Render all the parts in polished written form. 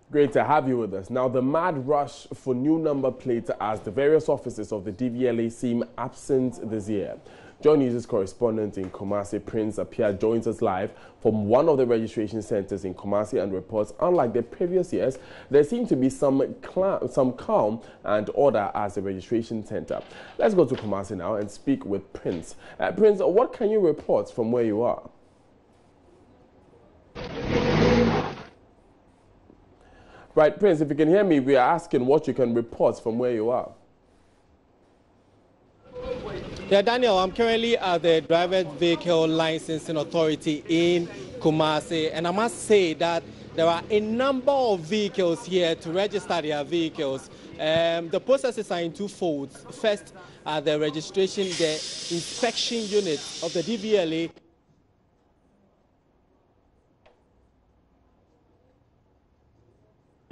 Great to have you with us. Now, the mad rush for new number plates as the various offices of the DVLA seem absent this year. Joy News' correspondent in Kumasi, Prince Apia, joins us live from one of the registration centres in Kumasi and reports, unlike the previous years, there seems to be some calm and order as the registration centre. Let's go to Kumasi now and speak with Prince. Prince, what can you report from where you are? Right, Prince, if you can hear me, we are asking what you can report from where you are. Yeah, Daniel, I'm currently at the Driver Vehicle Licensing Authority in Kumasi, and I must say that there are a number of vehicles here to register their vehicles. The processes are in two folds. First, the registration, the inspection unit of the DVLA.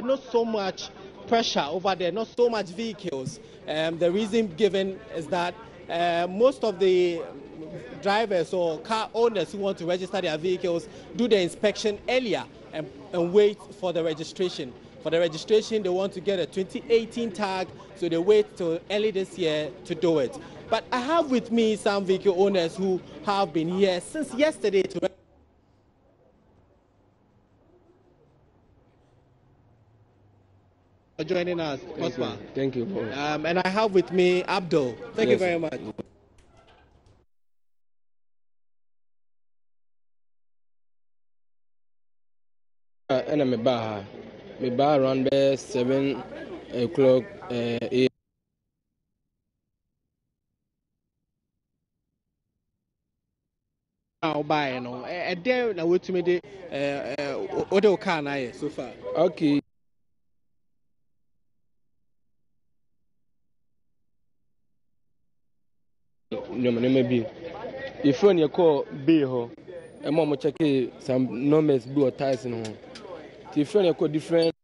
Not so much pressure over there, not so much vehicles. The reason given is that most of the drivers or car owners who want to register their vehicles do the inspection earlier and wait for the registration. For the registration, they want to get a 2018 tag, so they wait till early this year to do it. But I have with me some vehicle owners who have been here since yesterday to joining us. Thank you. And I have with me Abdul. Thank you very much. And I'm a bar around 7 o'clock. I'll buy, you know. A day now, what to me, what can I so far? Okay. No, maybe if you call B, and mom check some numbers blue ties in home. If you call different.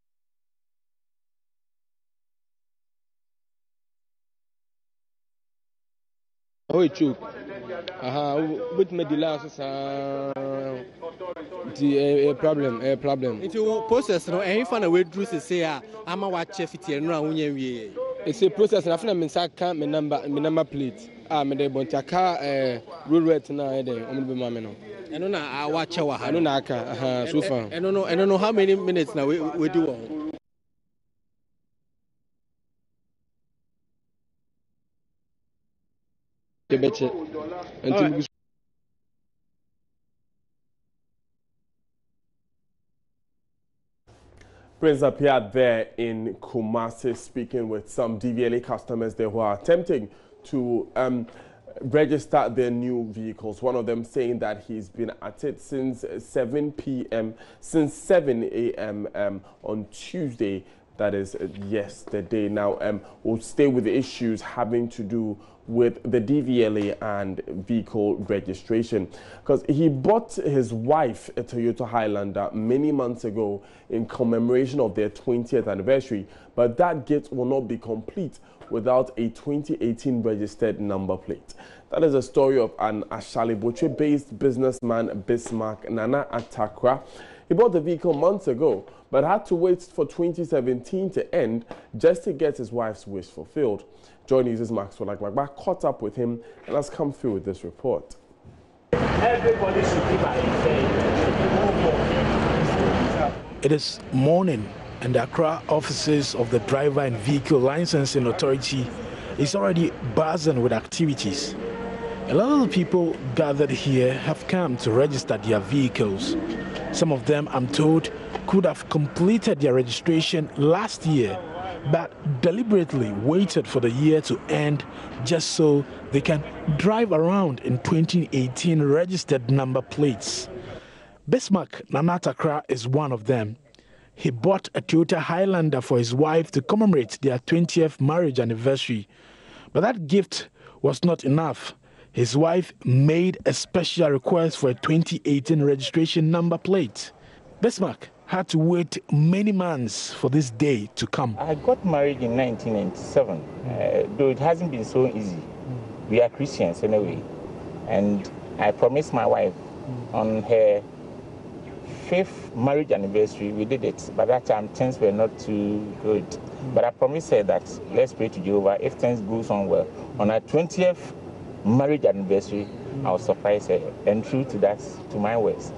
Oh, it's true. With me the last a problem. If you process, no, and if I wait through say, I'm a watch if it's a it's a process, and I think I'm in my number plate. I'm a bunch of car road right now. I don't know. I watch our. I don't know. So far. I don't know how many minutes now we do. Prince appeared there in Kumasi speaking with some DVLA customers there who are attempting to register their new vehicles. One of them saying that he's been at it since 7 a.m. On Tuesday, that is yesterday. Now, we'll stay with the issues having to do with the DVLA and vehicle registration, because he bought his wife a Toyota Highlander many months ago in commemoration of their 20th anniversary, but that gift will not be complete without a 2018 registered number plate. That is a story of an Ashali-Boche-based businessman, Bismarck Nana Atakra. He bought the vehicle months ago, but had to wait for 2017 to end just to get his wife's wish fulfilled. Joy News' Maxwell Agba caught up with him and has come through with this report. Everybody should be by It is morning, and the Accra offices of the Driver and Vehicle Licensing Authority is already buzzing with activities. A lot of people gathered here have come to register their vehicles. Some of them, I'm told, could have completed their registration last year, but deliberately waited for the year to end just so they can drive around in 2018 registered number plates. Bismarck Nanatakra is one of them. He bought a Toyota Highlander for his wife to commemorate their 20th marriage anniversary. But that gift was not enough. His wife made a special request for a 2018 registration number plate. Bismarck had to wait many months for this day to come. I got married in 1997, though it hasn't been so easy. We are Christians anyway, and I promised my wife on her 5th marriage anniversary, we did it. But that time, things were not too good. But I promised her that let's pray to Jehovah. If things goes on well, on our 20th marriage anniversary, I'll surprise her. And true to that, to my words,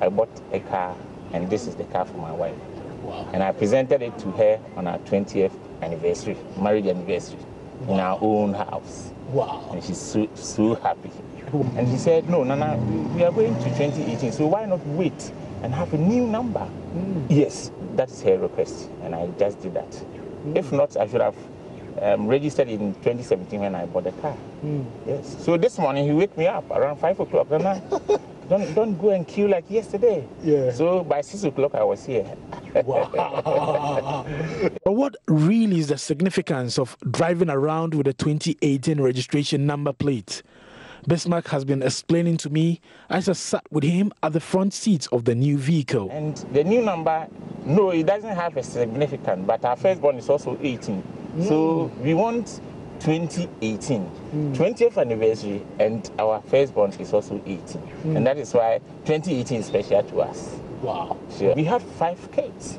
I bought a car, and this is the car for my wife. Wow. And I presented it to her on our 20th anniversary, marriage anniversary, in our own house. Wow. And she's so happy. And she said, no, Nana, we are going to 2018, so why not wait and have a new number? Yes, that is her request, and I just did that. If not, I should have registered in 2017 when I bought the car. Yes. So this morning he wake me up around 5 o'clock. Nana, don't go and queue like yesterday. Yeah. So by 6 o'clock I was here. Wow. But what really is the significance of driving around with a 2018 registration number plate? Bismarck has been explaining to me as I sat with him at the front seat of the new vehicle. And the new number, no, it doesn't have a significance, but our firstborn is also 18. So we want 2018, 20th anniversary, and our firstborn is also 18. And that is why 2018 is special to us. Wow. Sure. We have 5 kids,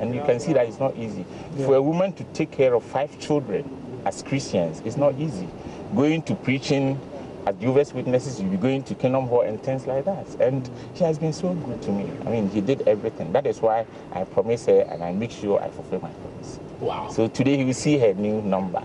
and you can see that it's not easy. For a woman to take care of 5 children as Christians, it's not easy. Going to preaching, as Jehovah's Witnesses, you'll be going to Kingdom Hall and things like that. And she has been so good to me. I mean, he did everything. That is why I promise her, and I make sure I fulfill my promise. Wow. So today you will see her new number.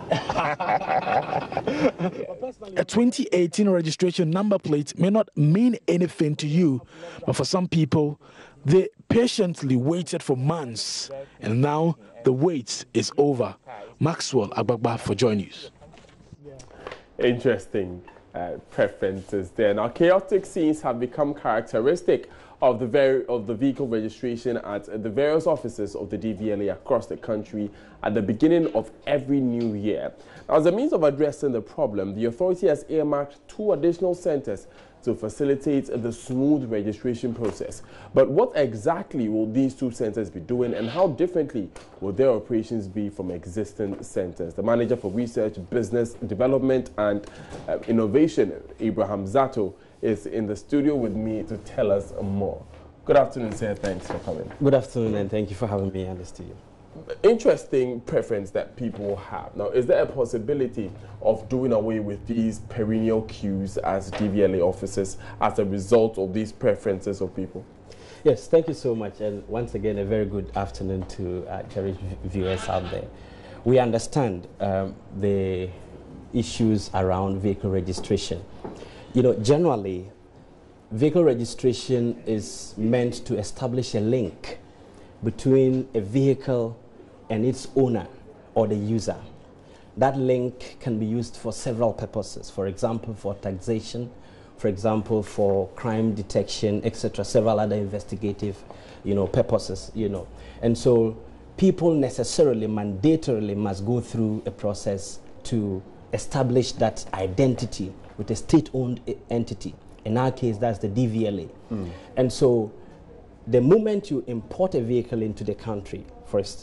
A 2018 registration number plate may not mean anything to you, but for some people, they patiently waited for months, and now the wait is over. Maxwell Agbagba for Joy News. Interesting preferences there. Now, chaotic scenes have become characteristic of the vehicle registration at the various offices of the DVLA across the country at the beginning of every new year. Now, as a means of addressing the problem, the authority has earmarked 2 additional centres to facilitate the smooth registration process. But what exactly will these 2 centres be doing, and how differently will their operations be from existing centres? The Manager for Research, Business Development and Innovation, Abraham Zato, is in the studio with me to tell us more. Good afternoon, sir. Thanks for coming. Good afternoon, and thank you for having me in the studio. Interesting preference that people have. Now, is there a possibility of doing away with these perennial queues as DVLA officers as a result of these preferences of people? Yes, thank you so much. And once again, a very good afternoon to cherished viewers out there. We understand the issues around vehicle registration. You know, generally, vehicle registration is meant to establish a link between a vehicle and its owner or the user. That link can be used for several purposes. For example, for taxation, for example, for crime detection, etc., several other investigative, purposes, And so people necessarily, mandatorily must go through a process to establish that identity with a state-owned entity. In our case, that's the DVLA. And so the moment you import a vehicle into the country,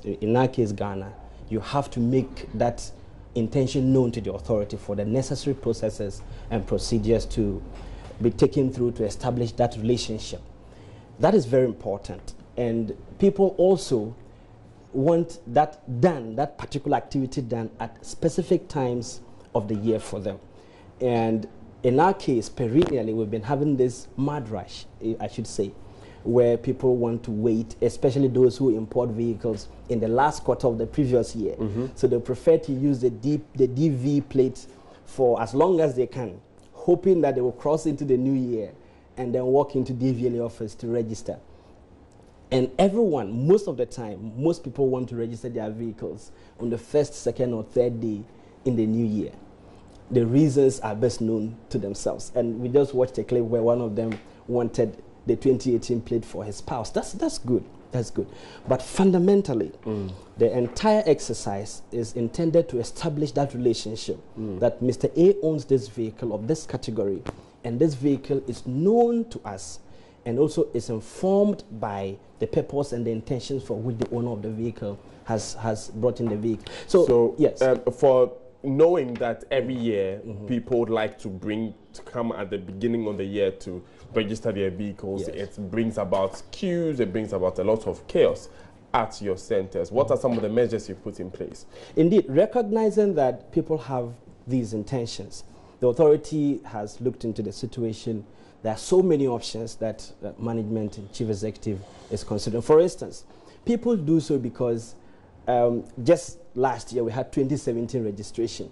in our case, Ghana, you have to make that intention known to the authority for the necessary processes and procedures to be taken through to establish that relationship. That is very important. And people also want that done, that particular activity done at specific times of the year for them. And in our case, perennially, we've been having this mad rush, I should say, where people want to wait, especially those who import vehicles in the last quarter of the previous year. So they prefer to use the DV plate for as long as they can, hoping that they will cross into the new year and then walk into DVLA office to register. And everyone, most of the time, most people want to register their vehicles on the 1st, 2nd, or 3rd day in the new year. The reasons are best known to themselves. And we just watched a clip where one of them wanted the 2018 plate for his spouse. That's good. That's good. But fundamentally, the entire exercise is intended to establish that relationship that Mr. A owns this vehicle of this category, and this vehicle is known to us and also is informed by the purpose and the intentions for which the owner of the vehicle has brought in the vehicle. So yes. For knowing that every year people would like to come at the beginning of the year to register their vehicles. Yes. It brings about queues, it brings about a lot of chaos at your centers. What are some of the measures you've put in place? Indeed, recognizing that people have these intentions, the authority has looked into the situation. There are so many options that management and chief executive is considering. For instance, people do so because just last year we had 2017 registration.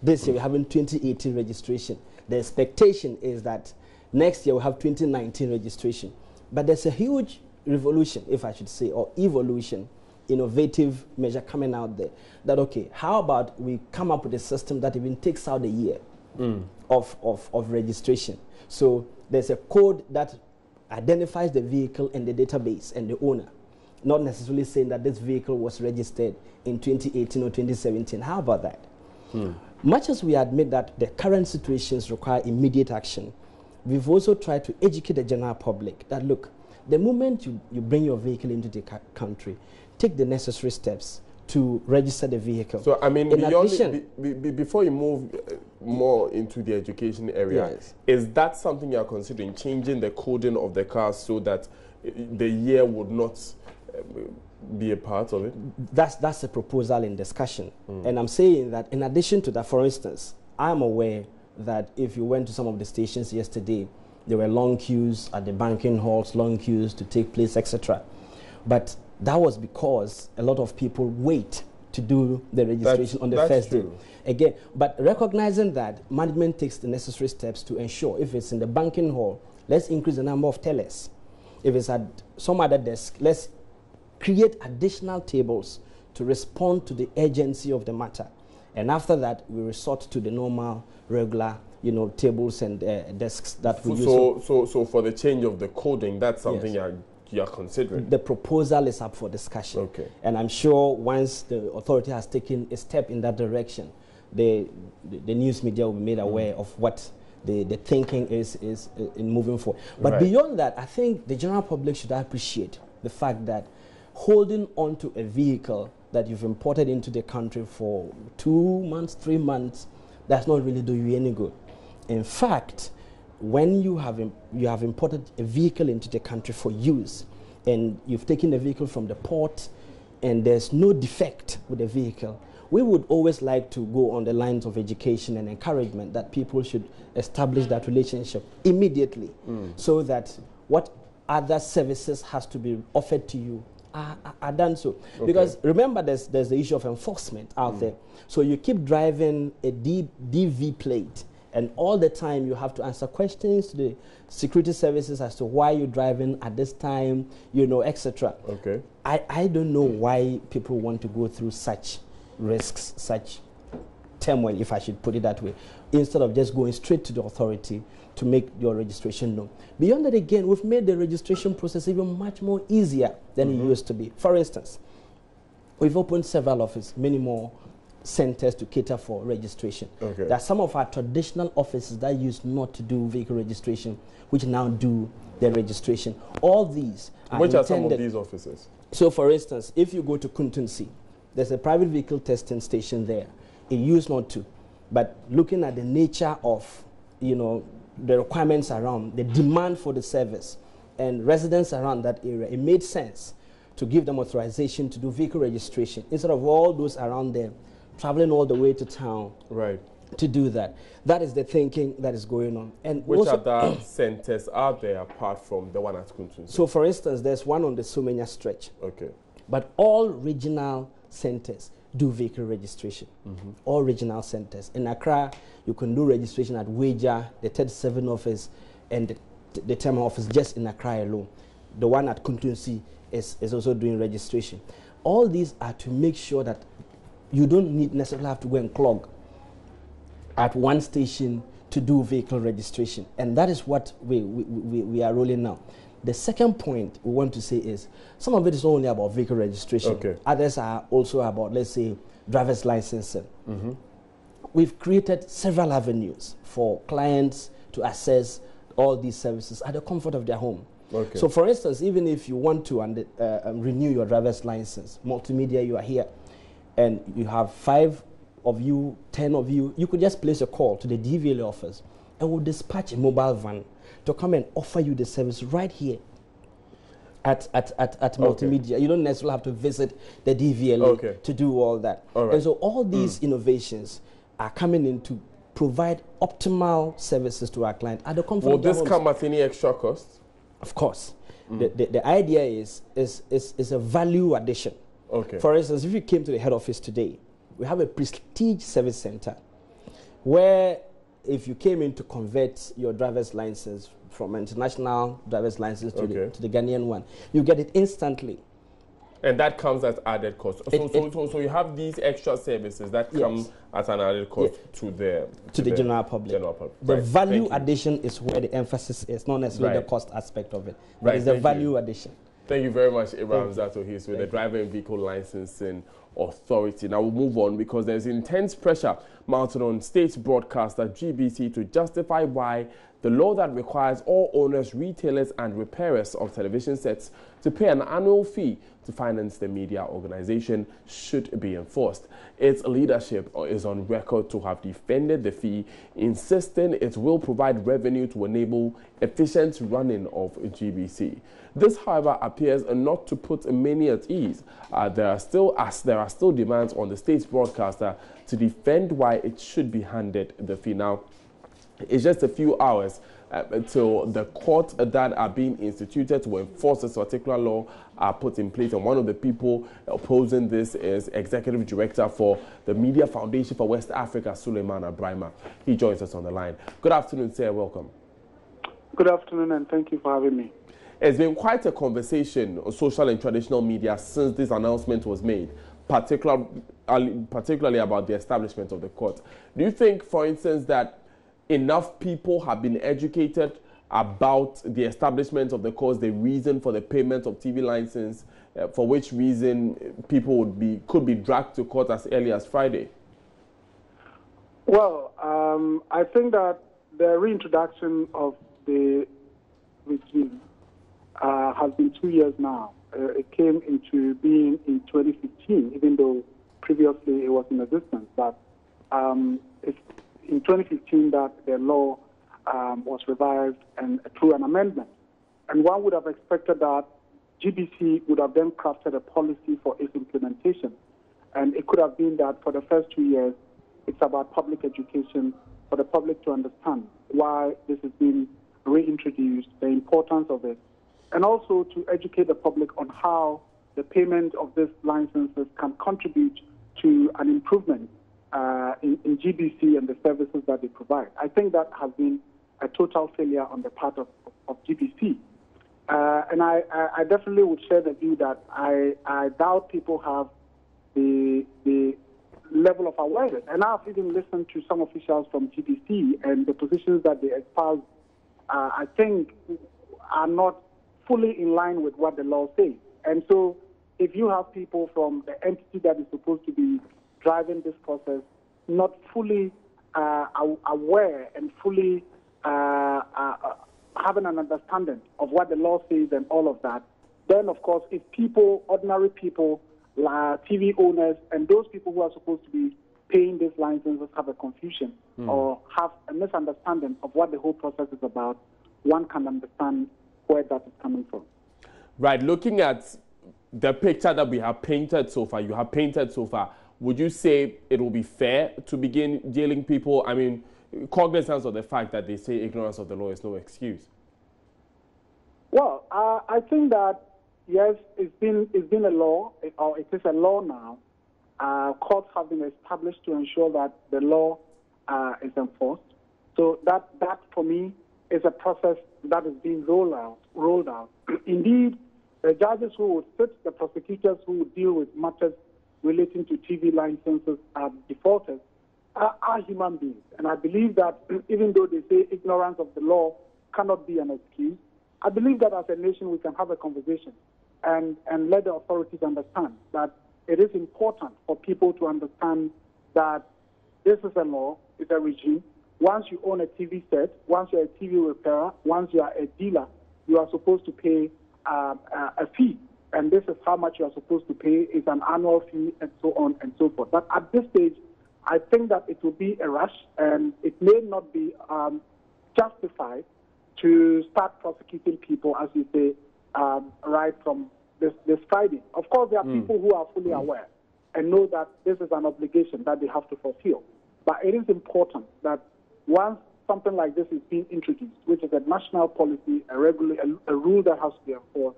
This year we're having 2018 registration. The expectation is that next year we'll have 2019 registration. But there's a huge revolution, if I should say, or evolution, innovative measure coming out there. That, okay, how about we come up with a system that even takes out a year of registration. So there's a code that identifies the vehicle and the database and the owner, not necessarily saying that this vehicle was registered in 2018 or 2017. How about that? Much as we admit that the current situations require immediate action, we've also tried to educate the general public that, look, the moment you bring your vehicle into the country, take the necessary steps to register the vehicle. So, I mean, before you move more into the education area, yes, is that something you are considering, changing the coding of the cars so that the year would not be a part of it? That's a proposal in discussion. And I'm saying that in addition to that, for instance, I'm aware that if you went to some of the stations yesterday, there were long queues at the banking halls, long queues to take place, etc. But that was because a lot of people wait to do the registration on the first day. Again, but recognizing that, management takes the necessary steps to ensure if it's in the banking hall, let's increase the number of tellers. If it's at some other desk, let's create additional tables to respond to the urgency of the matter. And after that, we resort to the normal, regular, tables and desks that we use. So for the change of the coding, that's something you are considering? The proposal is up for discussion. Okay. And I'm sure once the authority has taken a step in that direction, the news media will be made aware of what the thinking is in moving forward. But beyond that, I think the general public should appreciate the fact that holding on to a vehicle that you've imported into the country for 2 months, 3 months, does not really do you any good. In fact, when you have imported a vehicle into the country for use, and you've taken the vehicle from the port, and there's no defect with the vehicle, we would always like to go on the lines of education and encouragement that people should establish that relationship immediately, so that what other services has to be offered to you are done so. Okay. Because remember, there's the issue of enforcement out there. So you keep driving a DV plate, and all the time you have to answer questions to the security services as to why you're driving at this time, etc. Okay. I don't know why people want to go through such risks, such turmoil, if I should put it that way, instead of just going straight to the authority to make your registration known. Beyond that, again, we've made the registration process even much more easier than it used to be. For instance, we've opened several offices, many more centers to cater for registration. Okay. There are some of our traditional offices that used not to do vehicle registration, which now do the registration. All these are Which are some of these offices? So, for instance, if you go to Kumasi, there's a private vehicle testing station there. It used not to. But looking at the nature of, the requirements around, the demand for the service, and residents around that area, it made sense to give them authorization to do vehicle registration instead of all those around them traveling all the way to town to do that. That is the thinking that is going on. And which other centers are there apart from the one at Kumasi? So, for instance, there's one on the Sumenya stretch. Okay. But all regional centers do vehicle registration. All regional centers. In Accra, you can do registration at Weja, the 37 office, and the terminal office just in Accra alone. The one at Kumasi is also doing registration. All these are to make sure that you don't necessarily have to go and clog at one station to do vehicle registration. And that is what we are rolling now. The second point we want to say is some of it is only about vehicle registration. Okay. Others are also about, let's say, driver's licensing. We've created several avenues for clients to access all these services at the comfort of their home. Okay. So, for instance, even if you want to renew your driver's license, multimedia, you are here, and you have 5 of you, 10 of you, you could just place a call to the DVLA office, and will dispatch a mobile van to come and offer you the service right here at multimedia. You don't necessarily have to visit the DVLA to do all that. And so all these innovations are coming in to provide optimal services to our client at the comfort of their homes. Will this come at any extra cost? Of course. The idea is a value addition. For instance, if you came to the head office today, we have a prestige service center where if you came in to convert your driver's license from an international driver's license to the Ghanaian one, you get it instantly. And that comes at added cost. So you have these extra services that come at an added cost to the general public. The value addition is where the emphasis is, not necessarily the cost aspect of it. But it's the value addition. Thank you very much, Abraham Zato. He's with the Driver and Vehicle Licensing Authority. Now we'll move on because there's intense pressure mounted on state broadcaster GBC to justify why the law that requires all owners, retailers and repairers of television sets to pay an annual fee to finance the media organization should be enforced. Its leadership is on record to have defended the fee, insisting it will provide revenue to enable efficient running of GBC. This, however, appears not to put many at ease. There are still demands on the state's broadcaster to defend why it should be handed the fee. Now, it's just a few hours until the court that are being instituted to enforce this particular law are put in place. And one of the people opposing this is Executive Director for the Media Foundation for West Africa, Suleiman Abrahima. He joins us on the line. Good afternoon, sir. Welcome. Good afternoon, and thank you for having me. It's been quite a conversation on social and traditional media since this announcement was made, particularly about the establishment of the court. Do you think, for instance, that enough people have been educated about the establishment of the courts, the reason for the payment of TV license, for which reason people could be dragged to court as early as Friday? Well, I think that the reintroduction of the regime has been 2 years now. It came into being in 2015, even though previously it was in existence. But it's in 2015 that the law was revised and through an amendment. And one would have expected that GBC would have then crafted a policy for its implementation. And it could have been that for the first 2 years, it's about public education for the public to understand why this has been reintroduced, the importance of it, and also to educate the public on how the payment of these licenses can contribute to an improvement in GBC and the services that they provide. I think that has been a total failure on the part of GBC. And I definitely would share the view that I doubt people have the level of awareness. And I've even listened to some officials from GBC, and the positions that they espouse, I think, are not fully in line with what the law says. And so if you have people from the entity that is supposed to be driving this process not fully aware and fully having an understanding of what the law says and all of that, then of course if people, ordinary people, TV owners, and those people who are supposed to be paying these licenses have a confusion or have a misunderstanding of what the whole process is about, one can understand where that is coming from. Right. Looking at the picture that we have painted so far, would you say it will be fair to begin jailing people? I mean, cognizance of the fact that they say ignorance of the law is no excuse. Well, I think that, yes, it's been a law, or it is a law now. Courts have been established to ensure that the law is enforced. So that for me is a process that is being rolled out. Indeed, the judges who would sit, the prosecutors who would deal with matters relating to TV licenses are defaulters are human beings. And I believe that even though they say ignorance of the law cannot be an excuse, I believe that as a nation we can have a conversation and let the authorities understand that it is important for people to understand that this is a law, it's a regime. Once you own a TV set, once you're a TV repairer, once you are a dealer, you are supposed to pay a fee. And this is how much you are supposed to pay. It's an annual fee and so on and so forth. But at this stage, I think that it will be a rush, and it may not be justified to start prosecuting people, as you say, right from this Friday. Of course, there are people who are fully aware and know that this is an obligation that they have to fulfill. But it is important that once something like this is being introduced, which is a national policy, a rule that has to be enforced,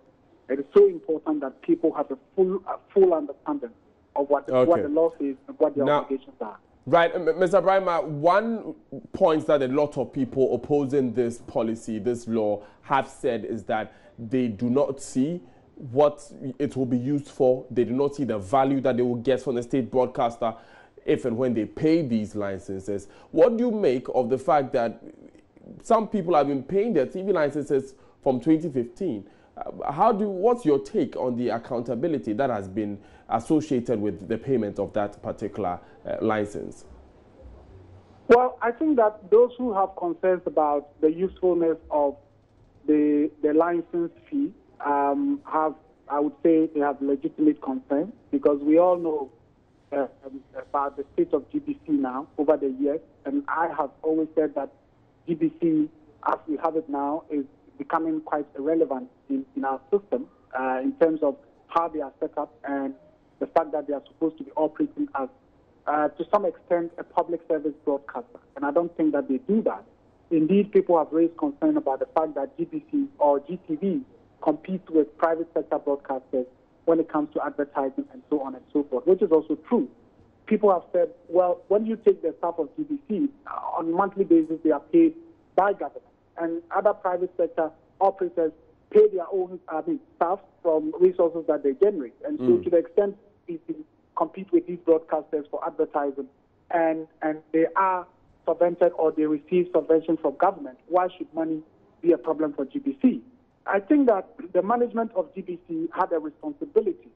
it is so important that people have a full understanding of what the law says and what their obligations are. Right, Mr. Brima, one point that a lot of people opposing this policy, this law, have said is that they do not see what it will be used for. They do not see the value that they will get from the state broadcaster if and when they pay these licenses. What do you make of the fact that some people have been paying their TV licenses from 2015? What's your take on the accountability that has been associated with the payment of that particular license? Well, I think that those who have concerns about the usefulness of the license fee I would say they have legitimate concerns, because we all know about the state of GBC now over the years, and I have always said that GBC, as we have it now, is becoming quite irrelevant in our system in terms of how they are set up and the fact that they are supposed to be operating as, to some extent, a public service broadcaster. And I don't think that they do that. Indeed, people have raised concern about the fact that GBC or GTV competes with private sector broadcasters when it comes to advertising and so on and so forth, which is also true. People have said, well, when you take the staff of GBC, on a monthly basis, they are paid by government. And other private sector operators pay their own staff from resources that they generate. And so to the extent people compete with these broadcasters for advertising and they are subvented or they receive subvention from government, why should money be a problem for GBC? I think that the management of GBC had a responsibility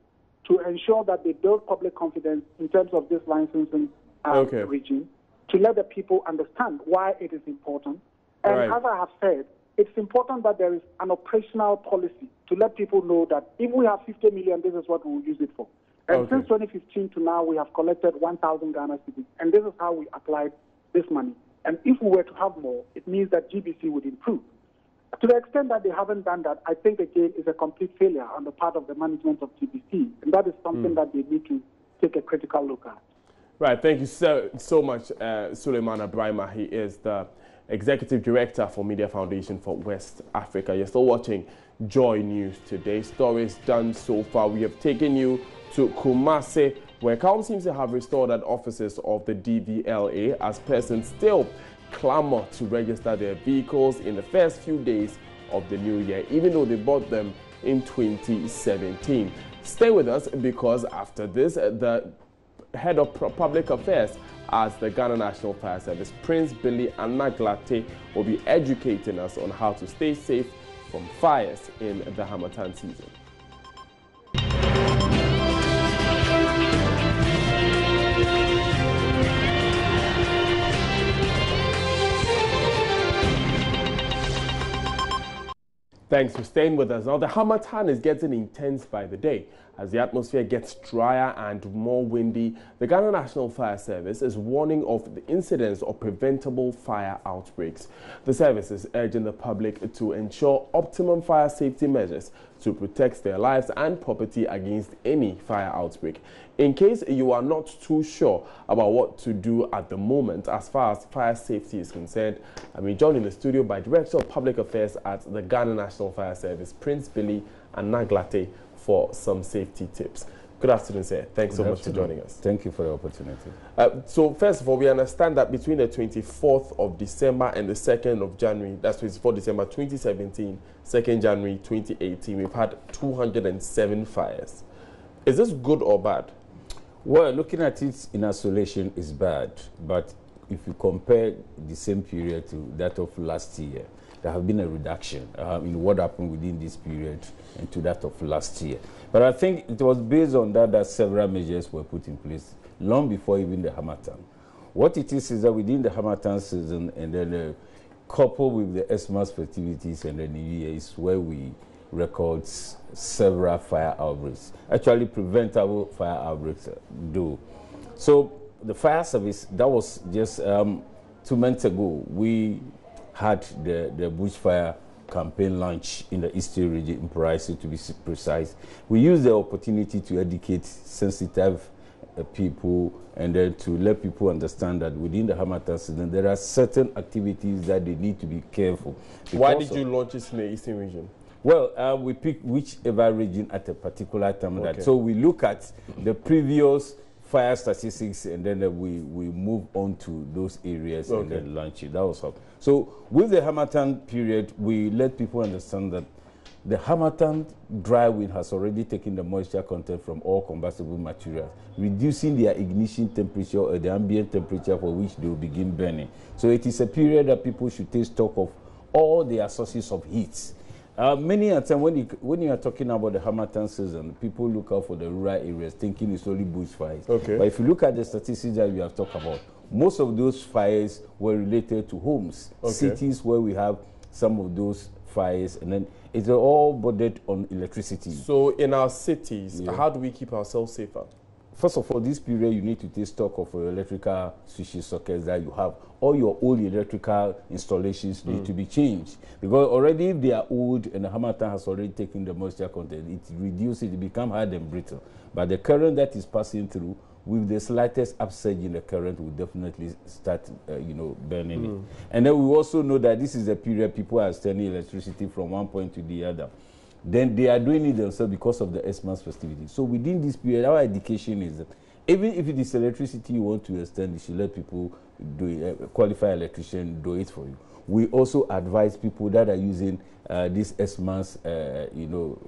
to ensure that they build public confidence in terms of this licensing regime, to let the people understand why it is important. And as I have said, it's important that there is an operational policy to let people know that if we have 50 million, this is what we will use it for. And since 2015 to now, we have collected 1,000 Ghana cedis, and this is how we applied this money. And if we were to have more, it means that GBC would improve. To the extent that they haven't done that, I think, again, is a complete failure on the part of the management of GBC. And that is something that they need to take a critical look at. Right. Thank you so much, Suleiman Brima. He is the Executive Director for Media Foundation for West Africa. You're still watching Joy News today. Stories done so far. We have taken you to Kumasi, where Council seems to have restored at offices of the DVLA as persons still clamor to register their vehicles in the first few days of the new year, even though they bought them in 2017. Stay with us, because after this, the head of public affairs at the Ghana National Fire Service, Prince Billy Anaglate, will be educating us on how to stay safe from fires in the Harmattan season. Thanks for staying with us. Now, the Harmattan is getting intense by the day. As the atmosphere gets drier and more windy, the Ghana National Fire Service is warning of the incidence of preventable fire outbreaks. The service is urging the public to ensure optimum fire safety measures to protect their lives and property against any fire outbreak. In case you are not too sure about what to do at the moment as far as fire safety is concerned, I'm joined in the studio by Director of Public Affairs at the Ghana National Fire Service, Prince Billy Anaglate, for some safety tips. Good afternoon, sir. Thanks so much for joining us. Thank you for the opportunity. So first of all, we understand that between the 24th of December and the 2nd of January, that's 24th December 2017, 2nd January 2018, we've had 207 fires. Is this good or bad? Well, looking at it in isolation is bad, but if you compare the same period to that of last year, there have been a reduction in what happened within this period and to that of last year. But I think it was based on that several measures were put in place long before even the Harmattan. What it is that within the Harmattan season and then coupled with the Xmas festivities and the New Year is where we record several fire outbreaks, actually preventable fire outbreaks do. So the fire service, that was just 2 months ago, we had the bushfire campaign launch in the Eastern region, in Kumasi to be precise. We used the opportunity to educate sensitive people and then to let people understand that within the Harmattan season there are certain activities that they need to be careful. Why did you launch this in the Eastern region? Well, we pick whichever region at a particular time. Okay. So we look at the previous fire statistics and then we move on to those areas and then launch it. That was how. So with the Harmattan period, we let people understand that the Harmattan dry wind has already taken the moisture content from all combustible materials, reducing their ignition temperature or the ambient temperature for which they will begin burning. So it is a period that people should take stock of all their sources of heat. Many a time when you are talking about the Harmattan season, people look out for the rural areas thinking it's only bushfires. Okay. But if you look at the statistics that we have talked about, most of those fires were related to homes, cities where we have some of those fires, and then it's all bordered on electricity. So in our cities, how do we keep ourselves safer? First of all, this period you need to take stock of your electrical switches, sockets that you have. All your old electrical installations need to be changed, because already if they are old and the Harmattan has already taken the moisture content, it reduces, it becomes hard and brittle. But the current that is passing through, with the slightest upsurge in the current, will definitely start, burning it. And then we also know that this is a period people are sending electricity from one point to the other. Then they are doing it themselves because of the Xmas festivity. So within this period, our education is that even if it is electricity you want to extend, you should let people do it, qualified electrician do it for you. We also advise people that are using these Xmas,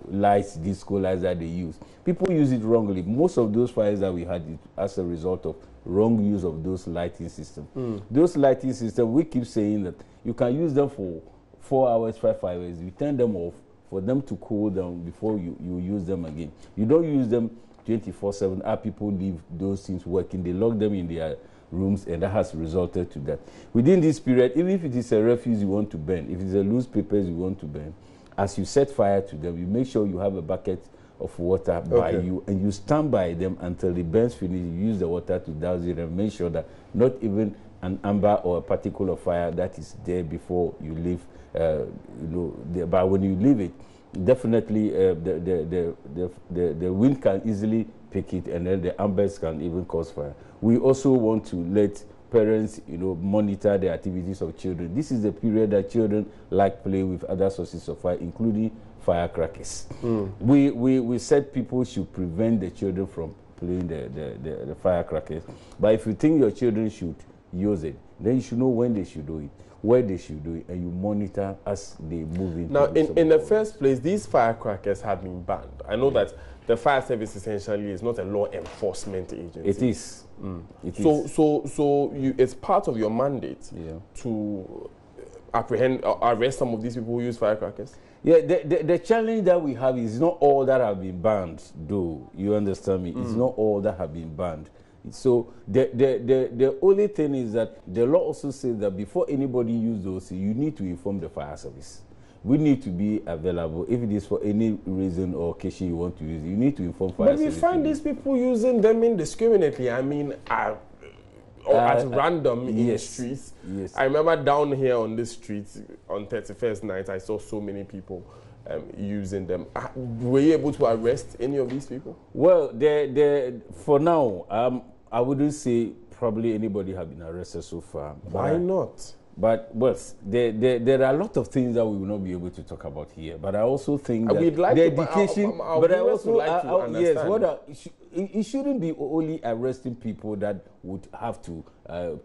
lights, disco lights that they use. People use it wrongly. Most of those fires that we had as a result of wrong use of those lighting systems. Those lighting systems, we keep saying that you can use them for 4 hours, 5 hours. You turn them off for them to cool down before you use them again. You don't use them 24/7. Our people leave those things working. They lock them in their rooms, and that has resulted to that. Within this period, even if it is a refuse you want to burn, if it's a loose papers you want to burn, as you set fire to them, you make sure you have a bucket of water by you, and you stand by them until it burns finish. You use the water to douse it and make sure that not even an amber or a particular fire that is there before you leave. But when you leave it, definitely the wind can easily pick it, and then the ambers can even cause fire. We also want to let parents, monitor the activities of children. This is the period that children like playing with other sources of fire, including firecrackers. We said people should prevent the children from playing the firecrackers. But if you think your children should use it, then you should know when they should do it, where they should do it, and you monitor as they move into. Now, in the first place, these firecrackers have been banned. I know that the fire service essentially is not a law enforcement agency. It is. It is. So it's part of your mandate to apprehend or arrest some of these people who use firecrackers? Yeah, the challenge that we have is not all that have been banned, though. You understand me? It's not all that have been banned. So the only thing is that the law also says that before anybody uses those, you need to inform the fire service. We need to be available. If it is for any reason or occasion you want to use it, you need to inform fire service. But we find these people using them indiscriminately. I mean, at random in the streets. Yes. I remember down here on this street on 31st night, I saw so many people using them. Were you able to arrest any of these people? Well, for now, I wouldn't say probably anybody have been arrested so far. Why not? But there are a lot of things that we will not be able to talk about here. But I also think that like the education. But I also like to understand. Yes, it shouldn't be only arresting people that would have to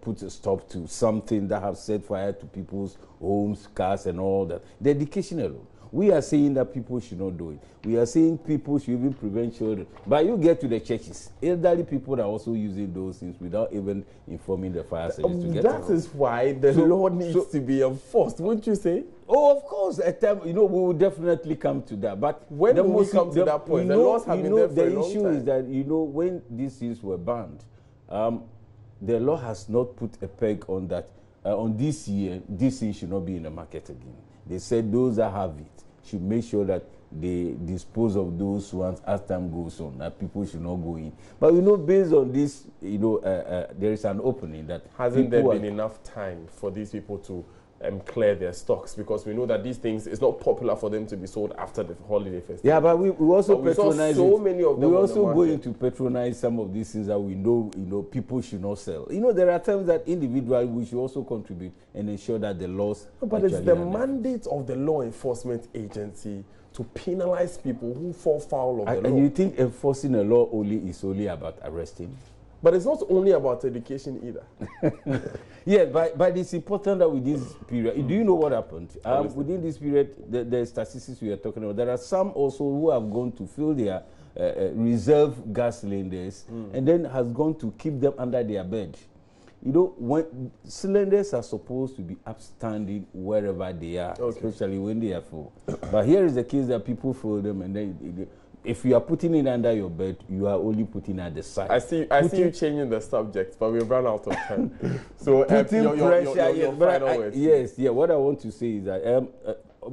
put a stop to something that have set fire to people's homes, cars, and all that. The education alone. We are saying that people should not do it. We are saying people should even prevent children. But you get to the churches, elderly people are also using those things without even informing the fire service to get that is why the law needs to be enforced, wouldn't you say? Oh, of course. At time, we will definitely come to that. But when do we come to that point? The laws have been there for a long time. The issue is that, when these things were banned, the law has not put a peg on that. On this year, this thing should not be in the market again. They said those that have it should make sure that they dispose of those ones as time goes on, that people should not go in. But based on this, there is an opening that hasn't there been enough time for these people to clear their stocks, because we know that these things, it's not popular for them to be sold after the holiday festival. Yeah, but we also patronize so many of them. We also go into patronize some of these things that we know, people should not sell. There are times that individually we should also contribute and ensure that the laws. But it's the mandate of the law enforcement agency to penalize people who fall foul of the law. And you think enforcing a law is only about arresting? But it's not only about education either. Yes, but it's important that with this period, do you know what happened? Within this period, the statistics we are talking about, there are some also who have gone to fill their reserve gas cylinders and then has gone to keep them under their bed. When cylinders are supposed to be upstanding wherever they are, especially when they are full. But here is the case that people fill them, and then if you are putting it under your bed, you are only putting it at the side. I see you changing the subject, but we've run out of time. So your final words. Yes, what I want to say is that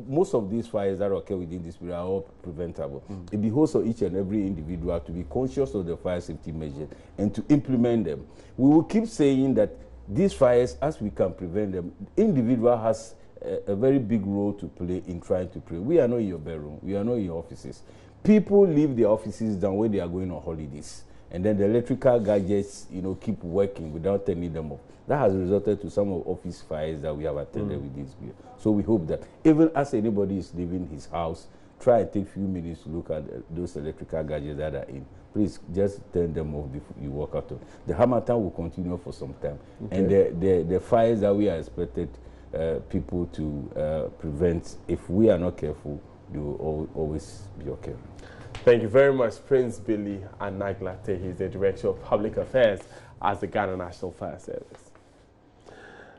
most of these fires that occur within this period are all preventable. It behoves on each and every individual to be conscious of the fire safety measures and to implement them. We will keep saying that these fires, as we can prevent them, individual has a very big role to play in trying to prevent. We are not in your bedroom. We are not in your offices. People leave their offices down when they are going on holidays, and then the electrical gadgets, keep working without turning them off. That has resulted to some of office fires that we have attended with this bill. So we hope that even as anybody is leaving his house, try and take a few minutes to look at those electrical gadgets that are in. Please just turn them off before you walk out. The Harmattan will continue for some time, and the fires that we are expected people to prevent, if we are not careful, they will always be okay. Thank you very much, Prince Billy Anaglate. He's the Director of Public Affairs at the Ghana National Fire Service.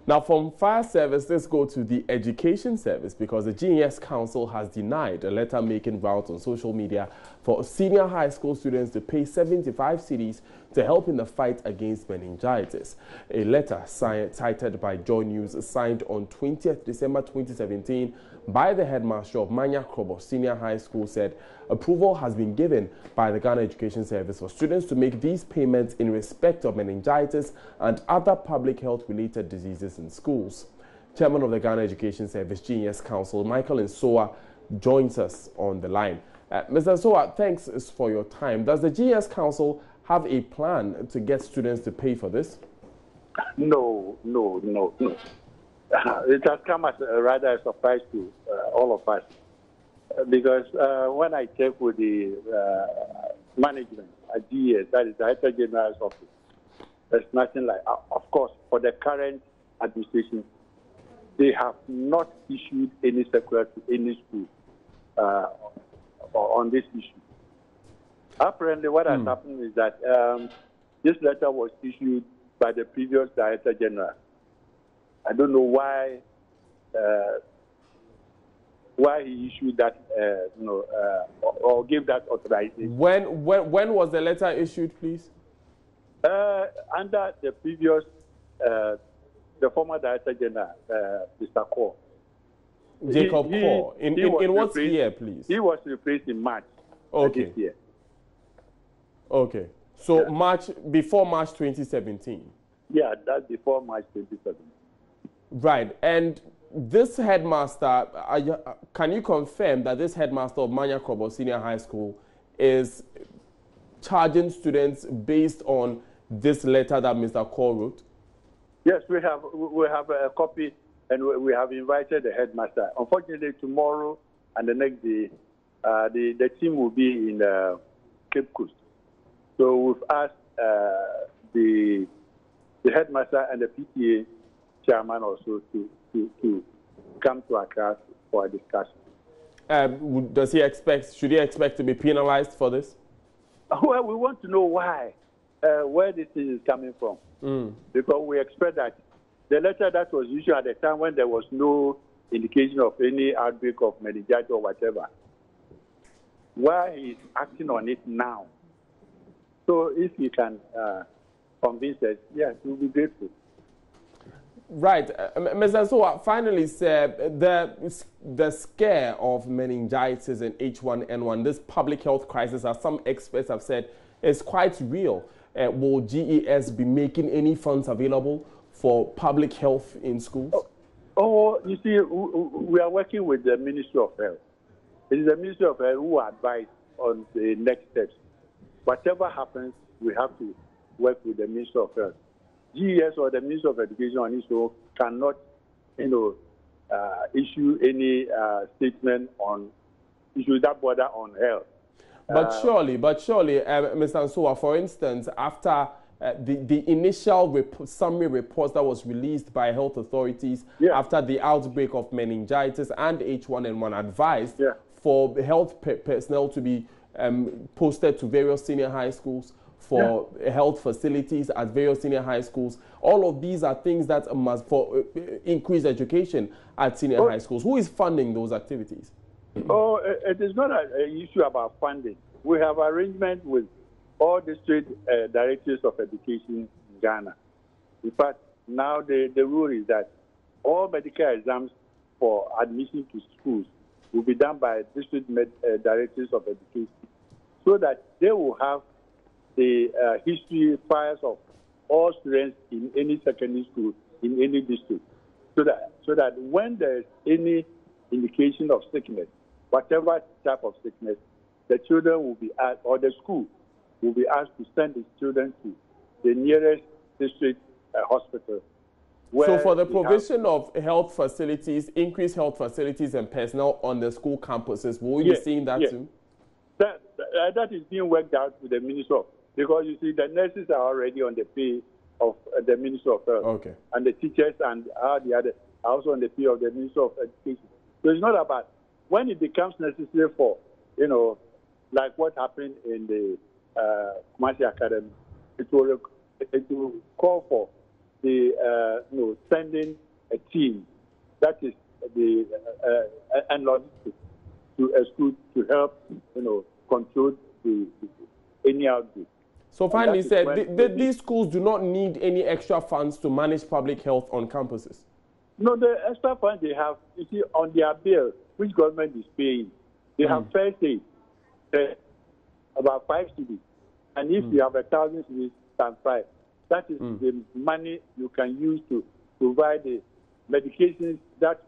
Now, from Fire Service, let's go to the Education Service, because the GES Council has denied a letter making rounds on social media for senior high school students to pay 75 cedis to help in the fight against meningitis. A letter cited by Joy News, signed on 20th December 2017 by the headmaster of Manya Krobo Senior High School, said approval has been given by the Ghana Education Service for students to make these payments in respect of meningitis and other public health related diseases in schools. Chairman of the Ghana Education Service GES Council, Michael Nsoa, joins us on the line. Mr. Nsoa, thanks for your time. Does the GES Council have a plan to get students to pay for this? No. It has come as a rather surprise to all of us, because when I check with the management at GES, that is the Director General's office, there's nothing like, of course, for the current administration, they have not issued any circular to any school on this issue. Apparently, what has happened is that this letter was issued by the previous Director General. I don't know why he issued that, or gave that authorization. When was the letter issued, please? Under the previous, the former Director General, Mr. Kaur. Jacob Kaur. In what year, please? He was replaced in March this year. Okay. So before March 2017? Yeah, that's before March 2017. Right. And this headmaster, can you confirm that this headmaster of Manya Krobo Senior High School is charging students based on this letter that Mr. Kaur wrote? Yes, we have a copy, and we have invited the headmaster. Unfortunately, tomorrow and the next day, the team will be in Cape Coast. So we've asked the headmaster and the PTA chairman also to come to Accra for a discussion. Should he expect to be penalized for this? Well, we want to know why, where this thing is coming from. Because we expect that the letter that was issued at the time when there was no indication of any outbreak of meningitis or whatever, why he is acting on it now. So if you can convince us, yes, we'll be grateful. Right. Mr. Nsoa, finally, sir, the scare of meningitis and H1N1, this public health crisis, as some experts have said, is quite real. Will GES be making any funds available for public health in schools? Oh, you see, we are working with the Ministry of Health. It is the Ministry of Health who advise on the next steps. Whatever happens, we have to work with the Ministry of Health. GES or the Ministry of Education on its own cannot, issue any statement on issues that border on health. But surely, Mr. Nsoa, for instance, after the initial summary reports that was released by health authorities after the outbreak of meningitis and H1N1 advised for health personnel to be posted to various senior high schools, for health facilities at various senior high schools. All of these are things that must for increased education at senior high schools. Who is funding those activities? Oh, it is not an issue about funding. We have arrangement with all district directors of education in Ghana. In fact, now the rule is that all medical exams for admission to schools will be done by district directors of education, so that they will have the history files of all students in any secondary school in any district, so that when there is any indication of sickness, whatever type of sickness, the children will be asked, or the school will be asked to send the children to the nearest district hospital. So for the provision of health facilities, increased health facilities and personnel on the school campuses, will we be seeing that too? That is being worked out with the Minister, because you see the nurses are already on the pay of the Minister of Health, and the teachers and the other are also on the pay of the Minister of Education. So it's not about when it becomes necessary for, like what happened in the Kumasi Academy, it will call for the sending a team that is the and logistics to a school to help control any outbreak. So finally, said these schools do not need any extra funds to manage public health on campuses. No, the extra funds they have, you see, on their bill, which government is paying, they have first aid, about 5 cedis. And if you have 1,000 cedis times 5, that is the money you can use to provide the medications that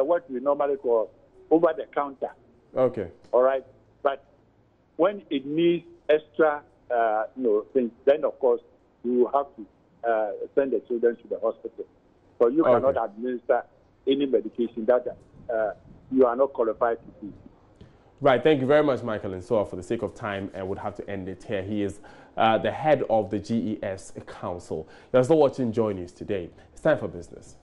what we normally call over the counter. Okay. All right. But when it needs extra things, then of course you have to send the children to the hospital. So you cannot administer any medication that you are not qualified to do. Right. Thank you very much, Michael Nsoa. For the sake of time, I would have to end it here. He is the head of the GES Council. You're still watching Joy News today. It's time for business.